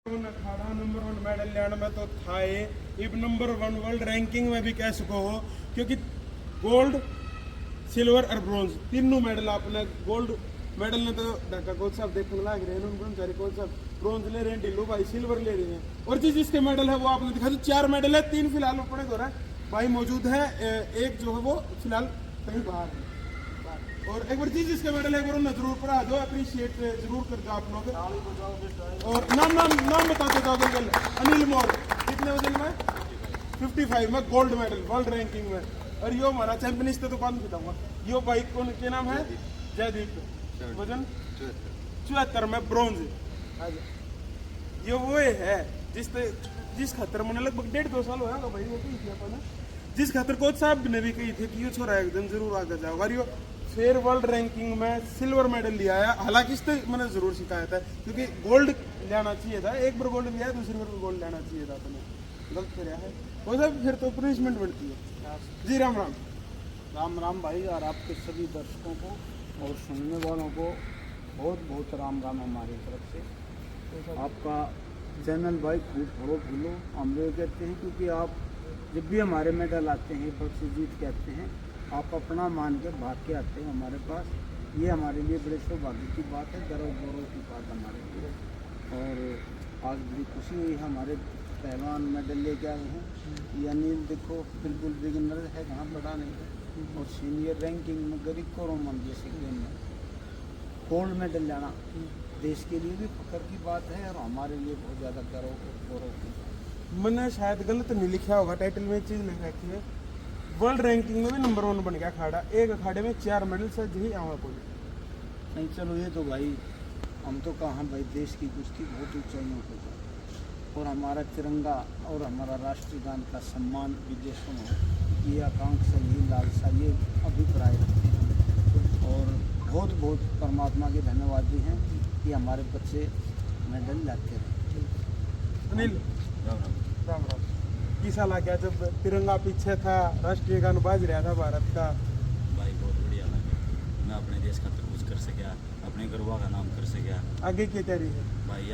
अखाड़ा number 1 medal लेने में तो था ही, अब नंबर 1 वर्ल्ड रैंकिंग में भी कह सको हो, क्योंकि गोल्ड सिल्वर और ब्रॉन्ज तीनों मेडल आपने गोल्ड मेडल ने तो ढाका कोच साहब देखने लग रहे हैं, ब्रह्मचारी कोच साहब ब्रॉन्ज ले रहे हैं, ढिल्लो भाई सिल्वर ले रहे हैं, और जिसके मेडल है वो आपने दिखा दी। 4 मेडल है, 3 फिलहाल अपने हो रहा है भाई मौजूद है, एक जो है वो फिलहाल कहीं बाहर है। और एक बार जिसके मेडल है ना जरूर पढ़ा दो, अप्रिशिएट जरूर कर दो आप लोग। और नाम बताते जाओ गल। अनिल मोर कितने वजन में? 55 में गोल्ड मेडल वर्ल्ड रैंकिंग में। और यो हमारा चैंपियन तो कौन बताऊंगा, यो भाई कौन के नाम है? जयदीप, वजन 74 में ब्रॉन्ज। ये वो है जिस खातर मैंने लगभग 1.5-2 साल होगा भाई वो कही थी अपन, जिस खातर कोच साहब ने भी कही थी कि ये छोरा एक दिन जरूर आगे जाओगा। और यो फिर वर्ल्ड रैंकिंग में सिल्वर मेडल लिया है, हालांकि इस मैंने जरूर शिकायत है क्योंकि गोल्ड लेना चाहिए था, एक बार गोल्ड लिया है, दूसरी बार गोल्ड लेना चाहिए था, अपने गलत कराया है वो सब, फिर तो पनिशमेंट बनती है जी। राम राम। राम राम भाई, और आपके सभी दर्शकों को और सुनने वालों को बहुत बहुत राम राम हमारी तरफ से। आपका चैनल भाई खूब बड़ो फूलो हम लोग कहते हैं, क्योंकि आप जब भी हमारे मेडल आते हैं, बख्श जीत के आते हैं, आप अपना मान के भाग के आते हैं हमारे पास। ये हमारे लिए बड़े सौभाग्य की बात है, गर्व गौरव की बात हमारे लिए। और आज बड़ी खुशी हुई, हमारे पहलवान मेडल लेके आए हैं। यानी देखो बिल्कुल बिगिनर है, कहाँ बड़ा नहीं है, और सीनियर रैंकिंग में गरीब को रोमन जैसे गेम में गोल्ड मेडल लाना देश के लिए भी फख्र की बात है, और हमारे लिए बहुत ज़्यादा गर्व गौरव की बात है। मैंने शायद गलत नहीं लिखा होगा, टाइटल में एक चीज़ लिख रखी है, वर्ल्ड रैंकिंग में भी नंबर 1 बन गया अखाड़ा, एक अखाड़े में 4 मेडल से यही आवा कोई नहीं। चलो ये तो भाई हम तो कहाँ भाई, देश की कुश्ती बहुत ऊंचाइयों पर है, और हमारा तिरंगा और हमारा राष्ट्रीय गान का सम्मान विदेशों में, ये आकांक्षा, ये लालसा, ये अभिप्राय रखते हैं। और बहुत बहुत परमात्मा के धन्यवादी हैं कि हमारे बच्चे मेडल लाते रहे। अनिल राम राम। किसा लगा जब तिरंगा पीछे था, राष्ट्रीय गान बाज रहा था भारत का? भाई बहुत बढ़िया लगा, मैं अपने देश खातर कुछ कर सका, अपने गरबा का नाम कर सका। आगे की तैयारी है भाई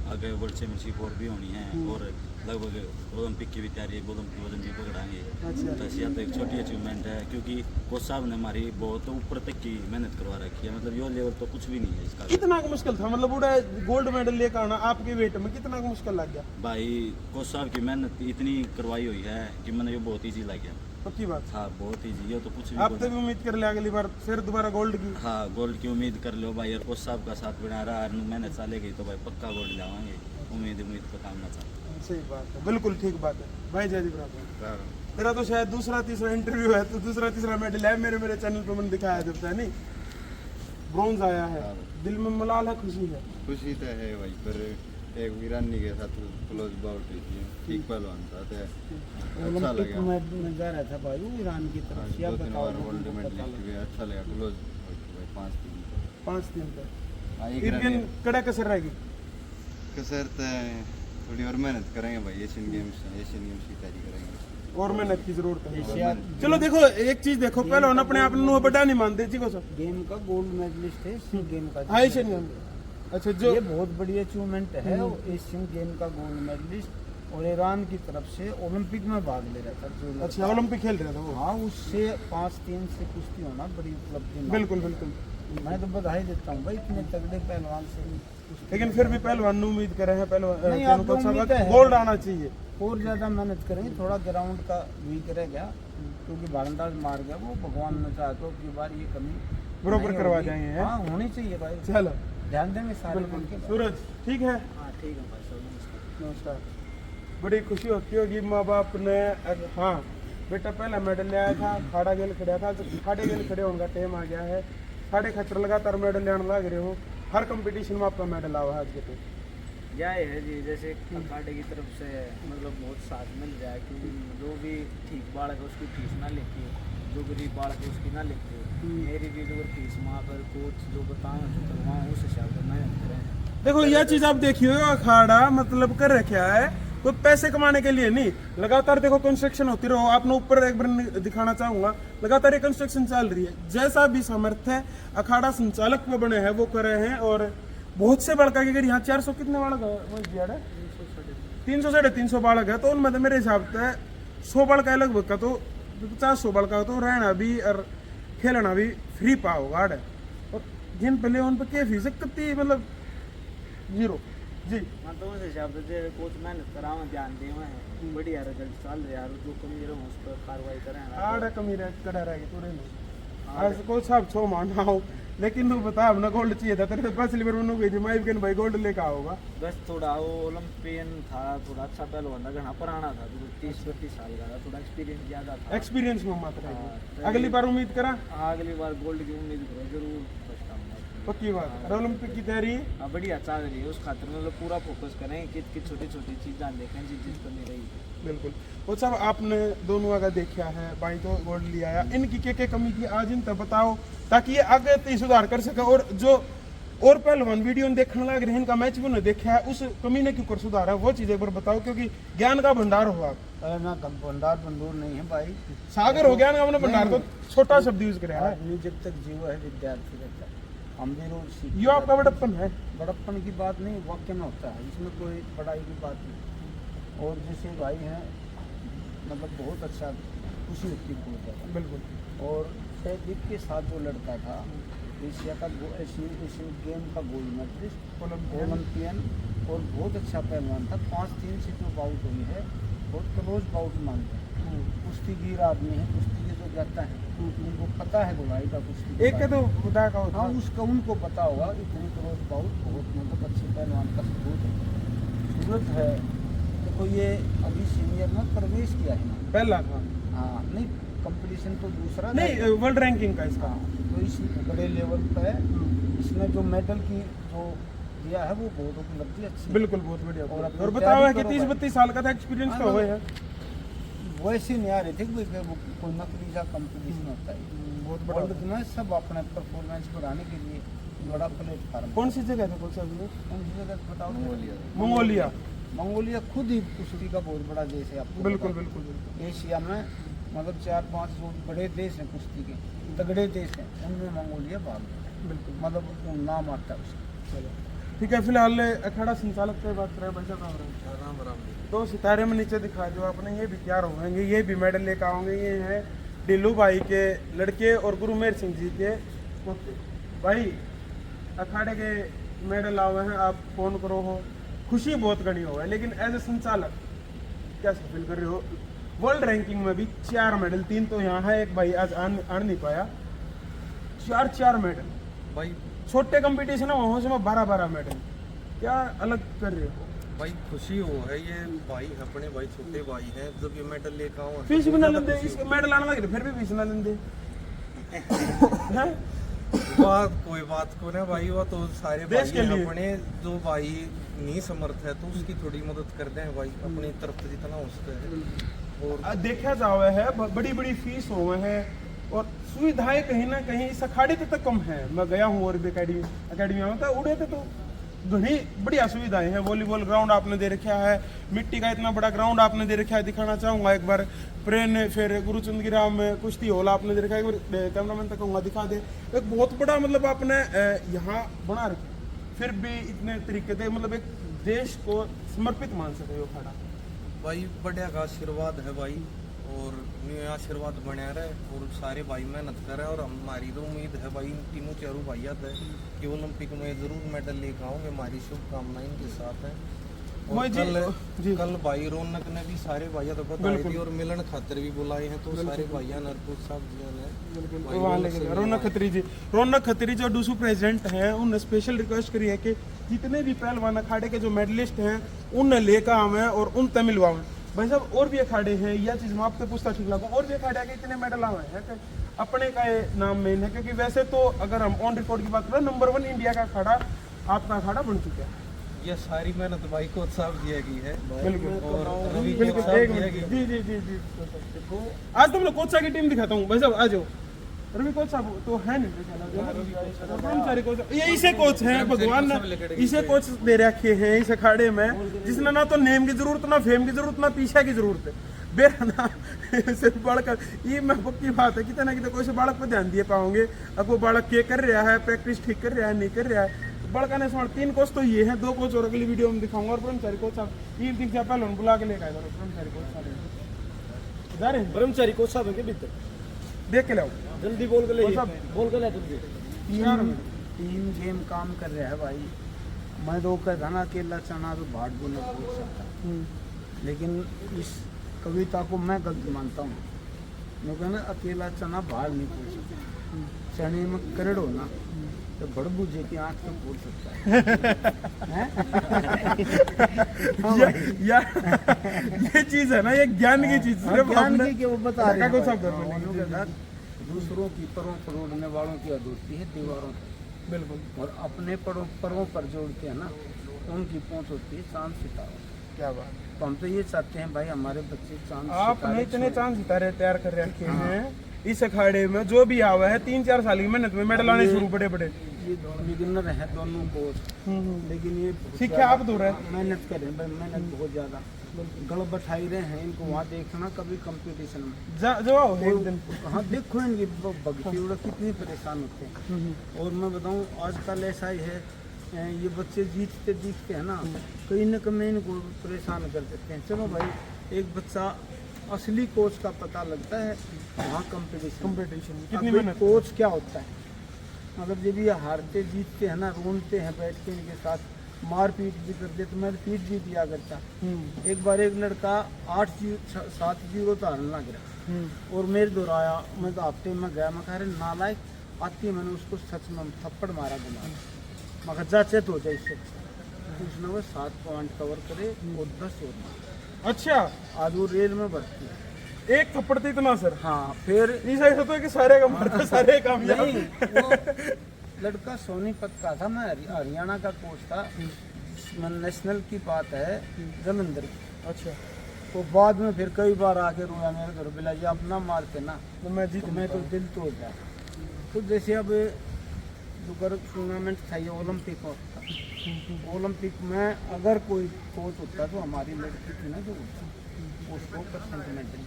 आगे वर्ल्ड चैंपियनशिप और भी होनी है, और लगभग ओलंपिक की भी तैयारी है, ओलंपिक वजन भी पकड़ाएंगे। अच्छा। तो यह तो एक छोटी अचीवमेंट है, क्योंकि कोच साहब ने हमारी बहुत ऊपर तक की मेहनत करवा रखी है, मतलब यो लेवल तो कुछ भी नहीं है इसका। कितना मुश्किल था, मतलब पूरा गोल्ड मेडल लेकर आना आपके वेट में कितना मुश्किल लग गया? भाई कोच साहब की मेहनत इतनी करवाई हुई है कि मैंने ये बहुत ईजी लग गया। पक्की बात। हाँ बहुत ईजी, ये तो कुछ भी आप तो भी उम्मीद कर ले अगली बार फिर दोबारा गोल्ड की? हाँ गोल्ड की उम्मीद कर लो भाई, और कोच साहब का साथ बना रहा, मेहनत चलेगी तो भाई पक्का गोल्ड लावाएंगे, उम्मीद तो काम ना चाहते। सही बात है, बिल्कुल ठीक बात है भाई। जयदीप राम, तेरा तो शायद दूसरा तीसरा इंटरव्यू है, तो दूसरा तीसरा मेडल है मेरे चैनल पे मैंने दिखाया जब से, नहीं ब्रॉन्ज आया है, दिल में मलाल है, खुशी है? खुशी तो है भाई, पर एक वीरानी के साथ क्लोज बाउट हुई थी, ठीक पहलवान था, तो अच्छा ओलंपिक लगा। में जा रहा था भाई वो ईरान की तरफ से। आप 2-3 बताओ बार वर्ल्ड मेडल जीत गया, अच्छा लगा। क्लोज भाई 5 दिन पे हाँ, यूरोपियन कड़ा कसर रहेगी। कसर तो थोड़ी और मेहनत करेंगे भाई, एशियन गेम्स की तैयारी करेंगे, और मेहनत की जरूरत है। एशिया चलो देखो एक चीज देखो, पहले अपने आप को बड़ा नहीं मानते जी को सब, गेम का गोल्ड मेडलिस्ट है, एशियन गेम का। एशियन गेम, अच्छा जो ये बहुत बड़ी अचीवमेंट है, एशियन गेम का गोल्ड मेडलिस्ट, और ईरान की तरफ से ओलंपिक में भाग ले रहा था जो। अच्छा ओलंपिक खेल रहा था वो? हाँ, उससे 5-3 से कुश्ती होना बड़ी उपलब्धि। बिल्कुल बिल्कुल, मैं तो बधाई देता हूँ भाई, इतने तगड़े पहलवान से। लेकिन फिर भी पहलवान उम्मीद कर रहे हैं, नहीं, आप तो उम्मीद है। गोल्ड आना चाहिए, और ज़्यादा मेहनत करेंगे। थोड़ा ग्राउंड का वीक रह गया, क्योंकि भारत मार गया, वो भगवान ने चाहा तो की बार ये कमी बरोबर नहीं करवा होगी। जाएंगे। हाँ होनी चाहिए भाई, चलो ध्यान देंगे सारे बिल्कुल। मिलके। सूरज ठीक है? हाँ ठीक है भाई, सब नमस्कार। नमस्कार। बड़ी खुशी होती होगी माँ बाप ने, हाँ बेटा पहला मेडल ले आया था, खाड़ा गेल खड़ा था, जब खाड़े गेल खड़े होने का टाइम आ गया है, साढ़े खतर लगातार मेडल लेने लग रहे हो, हर कंपटीशन में आपका मेडल आवा है आज के तो? यह है जी, जैसे अखाड़े की तरफ से मतलब बहुत साथ मिल जाए, क्योंकि जो भी ठीक बालक है उसकी फीस ना लेती है, जो गरीब बालक है उसकी ना लेती है। मेरी भी जो फीस माँ पर कोच जो बताऊँ जो करवाऊँ उस हिसाब से मेहनत करें। देखो यह चीज आप देखिए, अखाड़ा मतलब कर रखा है कोई पैसे कमाने के लिए नहीं, लगातार देखो कंस्ट्रक्शन होती रहो। आपने ऊपर एक बार दिखाना चाहूंगा, लगातार ये कंस्ट्रक्शन चल रही है, जैसा भी सामर्थ्य है अखाड़ा संचालक में बने हैं वो कर रहे हैं, और बहुत से बालक के अगर यहाँ 400 कितने बालक है 300 350 बालक है, तो उनमें तो मेरे हिसाब से 100 बालक है लगभग का, तो 50 बालक का तो रहना भी और खेलना भी फ्री पा होगा। और जिन पहले उन पर क्या फीस है कितनी, मतलब 0 जी। हाँ तो उस हिसाब से जो कोच मेहनत करा ध्यान दे हैं, बढ़िया रिजल्ट चल रहा है, जो कमी रहे उस पर कार्रवाई करें। आड़ कमी रह कड़ा रहेगी तो रहना आज को सब छो मानना हो, लेकिन तू बता अपना गोल्ड चाहिए था तेरे से 5 लीटर में गई थी मैं भी भाई गोल्ड लेकर आओगा। बस थोड़ा वो ओलंपियन था, थोड़ा अच्छा पहलवान था, घना पुराना था, 30-32 साल का था, थोड़ा एक्सपीरियंस ज़्यादा था। एक्सपीरियंस में मात्र है। हाँ, अगली बार उम्मीद करा, अगली बार गोल्ड की उम्मीद करो जरूर, फर्स्ट आऊंगा। पक्की बात। और ओलंपिक की तैयारी हाँ बढ़िया चल रही है, उस खातिर मतलब पूरा फोकस करें कि छोटी छोटी चीज़ें देखें जिस पर नहीं रही। बिल्कुल। वो सब आपने दोनों का देखा है, भाई तो गोल्ड लिया है, इनकी क्या कमी थी आज इन तक बताओ, ताकि ये आगे तो सुधार कर सके। और जो और पहलवान वीडियो में देखने लग रहे हैं, इनका मैच भी उन्होंने देखा है, उस कमी ने क्यों कर सुधार है वो चीज़ एक बार बताओ, क्योंकि ज्ञान का भंडार हो आप। अरे ना भंडार बंदूर नहीं है भाई, सागर हो ज्ञान का अपने भंडार, तो छोटा शब्द यूज करे है। आदमी जब तक जीव है विद्यार्थी रहता है, हम भी रोज सीखते यो आपका बड़प्पन है। बड़प्पन की बात नहीं, वाक्य में होता है, इसमें कोई बड़ाई की बात नहीं। और जैसे भाई हैं मतलब बहुत अच्छा खुशी होती है बहुत ज़्यादा। बिल्कुल। और सहदीप के साथ जो लड़का था एशिया का एशियन गेम का गोल्ड मेडलिस्ट, ओलंपियन, और बहुत अच्छा पहलवान था। 5-3 से जो बाउट हुई है बहुत क्लोज बाउट मानते हैं। कुश्तीगीर आदमी है, कुश्ती के जो जाता है उनको पता है बुलाई का कुश्ती एक तो खुदा का होता हाँ है। उसका उनको पता होगा। इतनी क्लोज बाउट बहुत मतलब अच्छे पहलवान का सबूत है, सूरत है। देखो ये अभी सीनियर में प्रवेश किया है ना, पहला था हाँ नहीं कंपटीशन तो दूसरा था। नहीं, वर्ल्ड रैंकिंग का इसका। हाँ, तो इस बड़े लेवल पे इसने जो मेडल की जो दिया है वो बहुत उपलब्धि अच्छी है। बिल्कुल बहुत बढ़िया। और अपनी और बताओ है कि तैयारी करो 30-32 साल का था, एक्सपीरियंस हाँ, का हुआ है। वैसे नहीं आ रहे थे कोई कोई नकली सा कंपटीशन होता है बहुत बड़ा। वर्ल्ड में, सब अपने परफॉर्मेंस बढ़ाने के लिए बड़ा प्लेटफार्म। कौन सी जगह था, कौन सा भी कौन सी जगह बताओ? मंगोलिया। मंगोलिया खुद ही कुश्ती का बहुत बड़ा देश है आपको बिल्कुल पता है। बिल्कुल बिल्कुल। एशिया में मतलब 4-5 जो बड़े देश हैं कुश्ती के, तगड़े देश हैं, उनमें मंगोलिया भाग है। बिल्कुल मतलब वो नाम आता है उसका। चलो ठीक है। फिलहाल अखाड़ा संचालक से बात करें, भाई साहब राम राम। तो सितारे में नीचे दिखा जो आपने, ये भी तैयार होंगे, ये भी मेडल लेकर आओगे। ये हैं ढिल्लू भाई के लड़के और गुरुमेर सिंह जी के पोते। भाई अखाड़े के मेडल आए हैं, आप फोन करो हो, खुशी बहुत घनी हो है, लेकिन एज ए संचालक कैसे फील कर रहे हो? वर्ल्ड रैंकिंग में भी 4 मेडल, 3 तो यहाँ है, एक भाई आज आन नहीं पाया। 4 मेडल भाई। छोटे कंपटीशन है वहाँ से मैं 12 मेडल, क्या अलग कर रहे हो भाई? खुशी हो है, ये भाई अपने भाई छोटे भाई हैं, जब ये मेडल लेकर आओ फीस भी ना लेंदे, इसके मेडल आने लगे फिर भी फीस ना लेंदे हैं? बात कोई बात को ना भाई, वो तो सारे देश भाई के लिए। अपने जो भाई नहीं समर्थ है तो उसकी थोड़ी मदद करते हैं भाई, अपनी तरफ से जितना हो सकता है। और देखा जावे है बड़ी बड़ी फीस हुए हैं और सुविधाएं कहीं ना कहीं इस अखाड़े तो कम है। मैं गया हूँ और भी अकेडमी में तो उड़े थे तो घनी बढ़िया सुविधाएं हैं। वॉलीबॉल ग्राउंड आपने दे रखा है, मिट्टी का इतना बड़ा ग्राउंड आपने दे रखा है, दिखाना चाहूँगा एक बार। प्रेन फिर गुरुचंदगिरा में कुश्ती हॉल आपने दे रखा है, एक बार कैमरामैन तक कहूँगा दिखा दे। एक बहुत बड़ा मतलब आपने यहाँ बना रखा, फिर भी इतने तरीके से मतलब एक देश को समर्पित मान सके हो अखाड़ा। भाई बढ़िया का आशीर्वाद है भाई, और न्यू आशीर्वाद बना रहे और सारे भाई मेहनत करें। और हमारी तो उम्मीद है भाई, तीनों चारों भाई है कि ओलंपिक में जरूर मेडल लेकर आओगे, हमारी शुभकामनाएं इनके साथ हैं। और कल भाई रौनक ने भी सारे भाइयों तो बताई थी, और मिलन खातिर भी बुलाए हैं, तो सारे भाइयों नरपुर साहब जी ने रौनक खत्री जो डूसू प्रेसिडेंट हैं, उन्होंने स्पेशल रिक्वेस्ट करी है कि जितने भी पहलवान अखाड़े के जो मेडलिस्ट हैं उन्हें लेकर आवे और उनसे मिलवाएं। भाई साहब और भी अखाड़े हैं, यह चीज़ मैं आपसे पूछता ठीक लगा, और भी अखाड़े के इतने मेडल आए हैं कि अपने का ये नाम मेन है? क्योंकि वैसे तो अगर हम ऑन रिकॉर्ड की बात करें, नंबर 1 इंडिया का अखाड़ा आपका अखाड़ा बन चुका है। ये सारी मेहनत भाई को उत्साह दिया गई है। बिल्कुल और रवि को बिल्कुल, उत्साह एक दिया मिनट, गया। जी। आज तो मैं कोच साहब की टीम दिखाता हूँ। भाई साहब आ जाओ। रवि कोच साहब तो है नहीं, सारे कोच ये इसे कोच हैं, भगवान ने इसे कोच दे रखे हैं इस अखाड़े में, जिसने ना तो नेम की जरूरत, ना फेम की जरूरत, ना पीछे की जरूरत है। बेरा ना सिर्फ बालक ये मैं पक्की बात है, कितने कोई से बालक पर ध्यान दिए पाओगे। अब वो बालक के कर रहा है, प्रैक्टिस ठीक कर रहा है, नहीं कर रहा है, बड़का ने सवाल 3 कोच तो ये है, 2 कोच और अगली वीडियो में दिखाऊंगा। और ब्रह्मचारी कोच साहब 3 दिन से पहले उन्हें बुला के लेकर आए थे। ब्रह्मचारी कोच साहब जा रहे हैं, ब्रह्मचारी कोच साहब है के भीतर देख के लाओ जल्दी बोल के ले कोच साहब। बोल के ले जल्दी। टीम गेम काम कर रहा है भाई। मैं तो कहता ना अकेला चना तो भाट बोलना पूछ सकता, लेकिन इस कविता को मैं गलत मानता हूँ। मैं कहना अकेला चना भाड़ नहीं पूछ सकता, चने में करड़ हो ना तो बड़ बूझे की आँख तो बोल सकता है। हाँ भाई। ये चीज है ना, ये ज्ञान की चीज सिर्फ ज्ञान हमने- की कि वो बता रहे हैं कोच साहब भाई। कर रहे हैं। उन्होंने कहा, दूसरों की परों पर उड़ने वालों की हद होती है दीवारों पर, बिल्कुल और अपने परों पर जोड़ते हैं ना उनकी पहुंच होती है चांद सितारों। क्या बात। तो हम तो ये चाहते हैं भाई हमारे बच्चे चांद आपने सितारे इतने छोड़- चांद सितारे तैयार कर रखे हैं इस अखाड़े में, जो भी आवा है 3-4 साल की मेहनत में मेडल आने शुरू बड़े बड़े। ये बिगिनर है दोनों कोच, लेकिन ये बहुत सीखे ज्यादा आप दूर है। मेहनत कर रहे हैं भाई, मेहनत बहुत ज्यादा गड़ बैठाई रहे हैं इनको। वहाँ देखना कभी कंपटीशन में जो आओ एक दिन। हाँ देखो इनकी भक्ति उड़ा कितनी परेशान होते हैं। और मैं बताऊँ आजकल ऐसा ही है, ये बच्चे जीतते दिखते हैं ना, कहीं न कहीं इनको परेशान कर देते हैं। चलो भाई एक बच्चा असली कोच का पता लगता है वहाँ कंपटीशन कितनी अभी मेहनत। कोच क्या होता है, मतलब जब ये हारते जीतते हैं ना रोनते हैं बैठ के इनके साथ, मारपीट भी कर दे तो मैं पीट भी दिया करता। एक बार एक लड़का 8-7-0 तो हारने लग रहा और मेरे दोहराया, मैं तो हफ्ते में गया, मैं कह रहे नालायक आती, मैंने उसको सच में थप्पड़ मारा दिमाग, मैं कहा जाचेत हो जाए इससे। उसने वो 7 पॉइंट कवर करे और 10 और मारे। अच्छा आज वो रेल में भर्ती है। एक थप्पड़ तो इतना सर। हाँ फिर ऐसा ही होता है कि सारे का मारता सारे कामयाब। नहीं वो लड़का सोनीपत का था, मैं हरियाणा का कोच था, नेशनल की बात है जलंधर की। अच्छा तो बाद में फिर कई बार आके रोया मेरे घर, बिला जी अपना मारते ना तो मैं जीत तो मैं तो दिल तोड़ गया। तो जैसे अब जो टूर्नामेंट था ये ओलंपिक का था, ओलंपिक में अगर कोई कोच होता तो हमारी लड़की थी ना जो उसको परसेंट मेडल,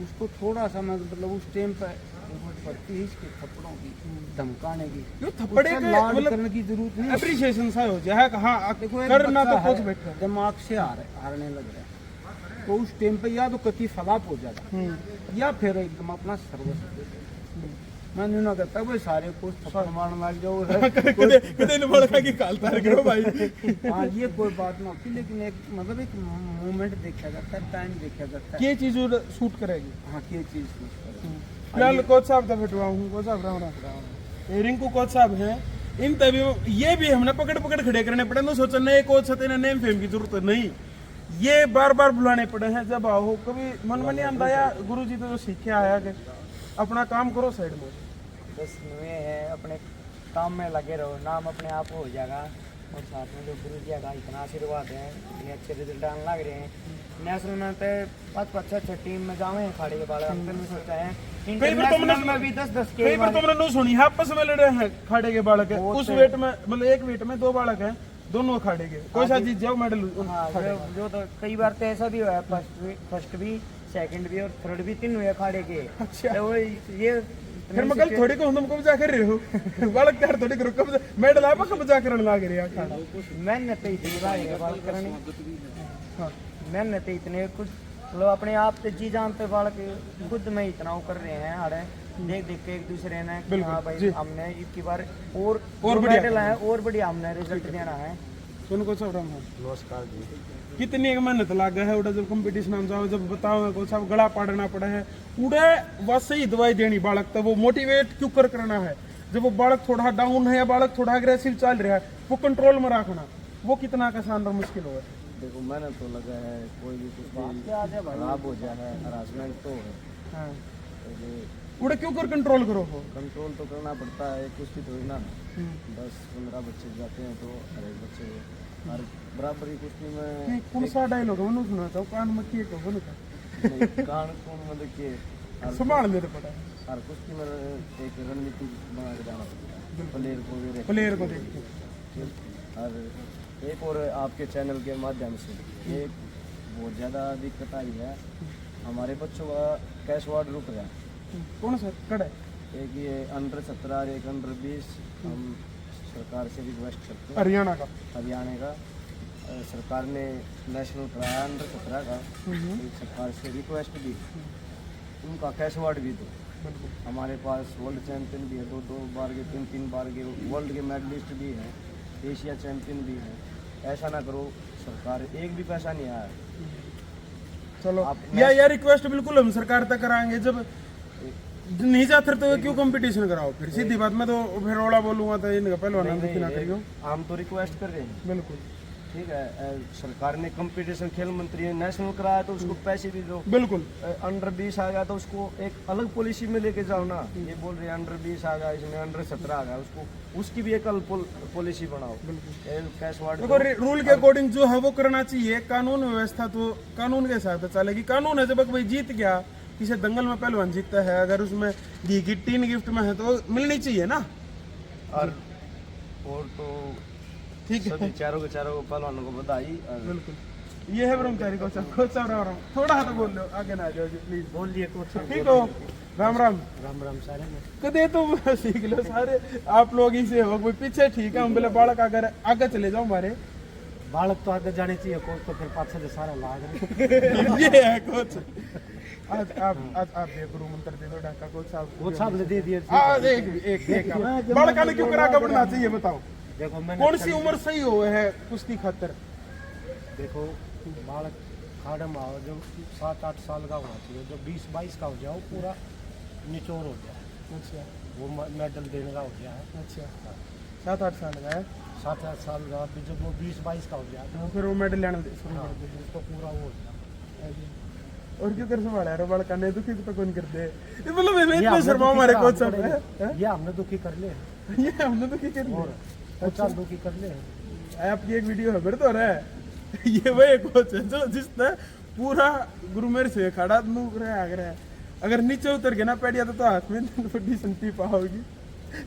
उसको थोड़ा सा मतलब उस टाइम पर जरूरत पड़ती है इसके थप्पड़ों की, धमकाने की। यो थप्पड़े उससे के लाड मतलब करने की जरूरत नहीं। अप्रिशिएशन सा हो जाए कि हाँ देखो एक करना तो बच्चा कोच है, बैठा है। दिमाग से हारने लग रहा है तो उस टाइम पे या तो कति फलाप हो जाता या फिर एकदम अपना सर्वस्व दे देता। मैं नहीं ना करता भाई सारे कोच थप्पड़ मारने लग जाओ कदे कदे न बड़का की कालता है करो भाई। हाँ ये कोई बात ना होती, लेकिन एक मतलब एक मूवमेंट देखा जाता है, टाइम देखा जाता है। ये चीज शूट करेगी। हाँ ये चीज फिलहाल कोच साहब का बैठवा हूँ। कोच साहब राम राम। रिंकू कोच साहब हैं, इन तभी ये भी हमने पकड़ पकड़ खड़े करने पड़े। तो सोचा नए कोच है तो नेम फेम की जरूरत नहीं, ये बार बार बुलाने पड़े हैं। जब आओ कभी मन में नहीं आता या गुरु जी तो जो सीखे आया कि अपना काम करो साइड में, बस ये है अपने काम में लगे रहो, नाम अपने आप हो जाएगा। और साथ में जो गुरु जी का इतना आशीर्वाद है, इतने अच्छे रिजल्ट आने लग रहे हैं। मैं सुना तो 5-5-6 टीम में जावे खाड़े के बाल हमने भी सोचा है इंटरनेशनल में भी 10-10 के कई बार तुमने नहीं सुनी आपस में लड़े हैं खाड़े के बालक है। उस वेट में मतलब एक वेट में 2 बालक हैं, दोनों खाड़े के। कोई सा जीत जाओ मेडल। हाँ जो तो कई बार तो ऐसा भी हुआ है, फर्स्ट भी सेकंड भी और थर्ड भी 3 हुए खाड़े के। अच्छा। तो वो ये फिर मैं कल थोड़ी को तुम कब जा कर रहे हो बालक यार थोड़ी करो कब मेडल आप कब जा कर लगा रहे हैं खाड़ा। मेहनत ही इतनी है बात करनी। हाँ मेहनत ही इतने कुछ मतलब अपने आप से जी जानते बालक खुद में इतना वो कर रहे हैं हाड़े देख देख के एक दूसरे ने कि हाँ भाई हमने इसकी बार और मेडल है और बढ़िया हमने रिजल्ट देना है। उनको सब राम है। नमस्कार जी। कितनी एक मेहनत लागा है उड़ा जब कंपटीशन में जाओ, जब बताओ को सब गला पाड़ना पड़ा है उड़े बस ही दवाई देनी बालक तब वो मोटिवेट क्यों करना है। जब वो बालक थोड़ा डाउन है या बालक थोड़ा अग्रेसिव चल रहा है वो कंट्रोल में रखना वो कितना आसान और मुश्किल हो। देखो मेहनत तो लगा है, कोई भी कुछ खराब हो जाए है, हरासमेंट तो है। हाँ तो उड़े क्यों कर कंट्रोल करो हो। कंट्रोल तो करना पड़ता है, कुछ भी थोड़ी ना 10-15 बच्चे जाते हैं तो हर एक बच्चे हर बराबर की कुश्ती में कौन सा डायलॉग है मैंने सुना था कान में किए को बोलो कान कौन में देखिए संभाल लेते पड़ा है हर कुश्ती में एक रणनीति बना के जाना पड़ता है प्लेयर को देख के। और एक और आपके चैनल के माध्यम से एक बहुत ज़्यादा दिक्कत आई है, हमारे बच्चों का कैश वार्ड रुक रहा है। कौन सा कड़ा एक ये अंडर 17 एक अंडर 20 हम सरकार से रिक्वेस्ट करते हैं हरियाणा का हरियाणा का सरकार ने नेशनल कराया अंडर 17 का एक सरकार से रिक्वेस्ट भी उनका कैश अवार्ड भी दो। हमारे पास वर्ल्ड चैंपियन भी है, 2 बार के 3 बार के वर्ल्ड के मेडलिस्ट भी हैं, एशिया चैंपियन भी हैं। ऐसा ना करो, सरकार एक भी पैसा नहीं आया। चलो आप या रिक्वेस्ट बिल्कुल हम सरकार तक कराएंगे। जब नहीं जाते तो क्यों कंपटीशन कराओ फिर? सीधी बात, मैं तो फिर रोड़ा बोलूंगा तो इनका पहलवान दुखी ना करियो। हम तो रिक्वेस्ट कर रहे हैं, बिल्कुल ठीक है। सरकार ने कंपटीशन खेल मंत्री ने नेशनल कराया तो उसको पैसे भी दो। बिल्कुल अंडर 20 आ गया तो उसको एक अलग पॉलिसी में लेके जाओ ना। ये बोल रहे हैं अंडर 20 आ गया, इसमें अंडर 17 आ गया, उसको उसकी भी एक अलग पॉलिसी बनाओ। कैश अवार्ड देखो रूल के अकॉर्डिंग जो है वो करना चाहिए। कानून व्यवस्था तो कानून के हिसाब से चलेगी। कानून है, जब कोई जीत गया, किसी दंगल में पहलवान जीतता है, अगर उसमें घी की टीन गिफ्ट में है तो मिलनी चाहिए ना। और तो ठीक है, सभी चारों के चारों पहलवानों को बधाई। बिल्कुल ये है ब्रह्मचारी कोच साहब। राम राम, थोड़ा हाथ बोल लो, आगे ना आ जाओ जी प्लीज। बोलिए कुछ। ठीक हो? राम राम राम राम सारे में कदे तुम सीख लो सारे आप लोग ही से हो। कोई पीछे ठीक है, हम बोले बालक अगर आगे चले जाओ हमारे। बालक तो आगे जाने चाहिए, कोच तो फिर पाछे से सारा लाग रहे। ये है कोच। आज आप ये गुरु मंत्र दे दो ढाका कोच साहब। कोच साहब ने दे दिए। एक बालक ने क्यों करा बढ़ना चाहिए बताओ? देखो मैंने कौन सी उम्र सही हो है कुश्ती खातर? देखो बालक खाड़म आओ जो 7-8 साल का होना चाहिए, जो 20-22 का हो जाओ पूरा निचोड़ हो गया। अच्छा वो मेडल देने का हो गया है। अच्छा 7-8 साल का है। 7-8 साल का फिर जब वो 20-22 का हो गया तो फिर वो मेडल लेना शुरू कर दे। तो पूरा वो हो गया। और क्यों कर संभाला है बालका ने? दुखी तो कौन कर दे? मतलब मैं इतना शर्मा हमारे कोच साहब है। ये हमने दुखी कर ले, ये हमने दुखी कर लिया। अच्छा दुखी कर ले। आपकी एक वीडियो है फिर तो रहा है। ये वही कोच है जो जिसने पूरा गुरु मेरे से खड़ा है। अगर नीचे उतर गया ना पैडिया तो हाथ में बड़ी संती पाओगी।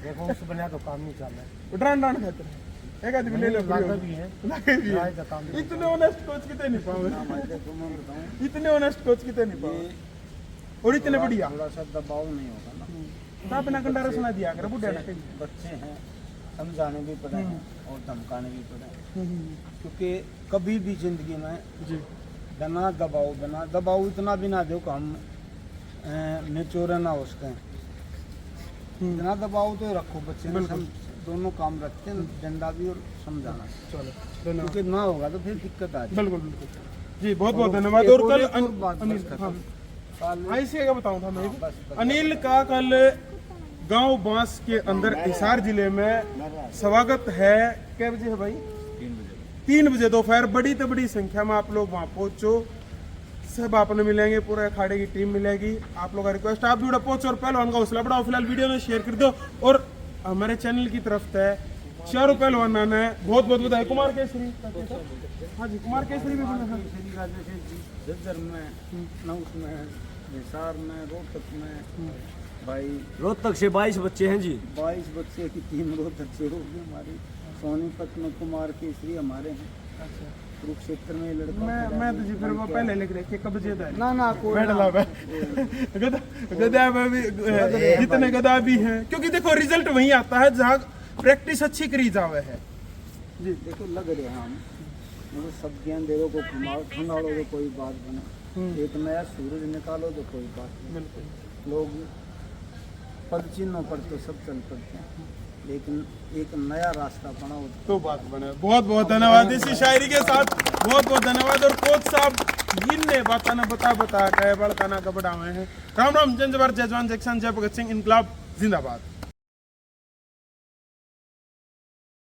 देखो उस बना तो काम नहीं चल रहा है। डांड खाते हैं। एक आदमी ले लो भी है इतने ऑनेस्ट कोच कितने नहीं पाओगे। इतने ऑनेस्ट कोच कितने नहीं पाओगे और इतने बढ़िया। थोड़ा सा दबाव नहीं होगा ना, तो अपना कंडारा सुना दिया अगर बुढ़ा ना बच्चे हैं, समझाने भी पड़े हैं और धमकाने भी पड़े हैं। क्योंकि कभी भी जिंदगी में जी बिना दबाव इतना भी ना दो कि हम निचोरे ना हो सकें। इतना दबाव तो रखो बच्चे में, हम दोनों काम रखते हैं, डंडा भी और समझाना। चलो धन्यवाद। क्योंकि ना होगा तो फिर दिक्कत आ जाएगी। बिल्कुल बिल्कुल जी, बहुत बहुत धन्यवाद। और कल अनिल ऐसे का बताऊं था मैं, अनिल का कल गांव बांस के अंदर हिसार जिले में स्वागत है। क्या बजे है भाई? 3 बजे दोपहर। बड़ी तो बड़ी संख्या में आप लोग वहाँ पहुँचो, सब आपने मिलेंगे, पूरे अखाड़े की टीम मिलेगी। आप लोग का रिक्वेस्ट आप भी पहुँचो और पहलवान का हौसला बढ़ाओ। फिलहाल वीडियो में शेयर कर दो और हमारे चैनल की तरफ से चारों पहलवान आना है। बहुत बहुत बधाई। कुमार केसरी, हाँ जी कुमार केसरी भी बना है। झज्जर में, नौस में, हिसार में, रोहतक में भाई रोहतक से 22 बच्चे हैं जी। 22 बच्चे की टीम रोहतक से होगी हमारी। सोनीपत में कुमार केसरी हमारे हैं। कुरुक्षेत्र में लड़का मैं तो जी फिर वो पहले लिख रहे थे कब जेदा है ना कोई मेडल आ गदा में भी जितने गदा भी हैं, क्योंकि देखो रिजल्ट वहीं आता है जहाँ प्रैक्टिस अच्छी करी जावे है। जी देखो लग रहे हैं हम, मतलब सब ज्ञान दे दो को खंगाड़ो तो कोई बात बने, एक नया सूरज निकालो तो कोई बात नहीं। लोग पद चिन्हों पर तो सब चल पड़ते हैं, लेकिन एक नया रास्ता बनाओ तो बात बने। बहुत बहुत धन्यवाद इसी शायरी के साथ, बहुत बहुत धन्यवाद। और कोच साहब जिनने बताना बता के बड़काना का बढ़ावे हैं। राम राम, जय जवान जय जवान जय किसान जय भगत सिंह, इनकलाब जिंदाबाद।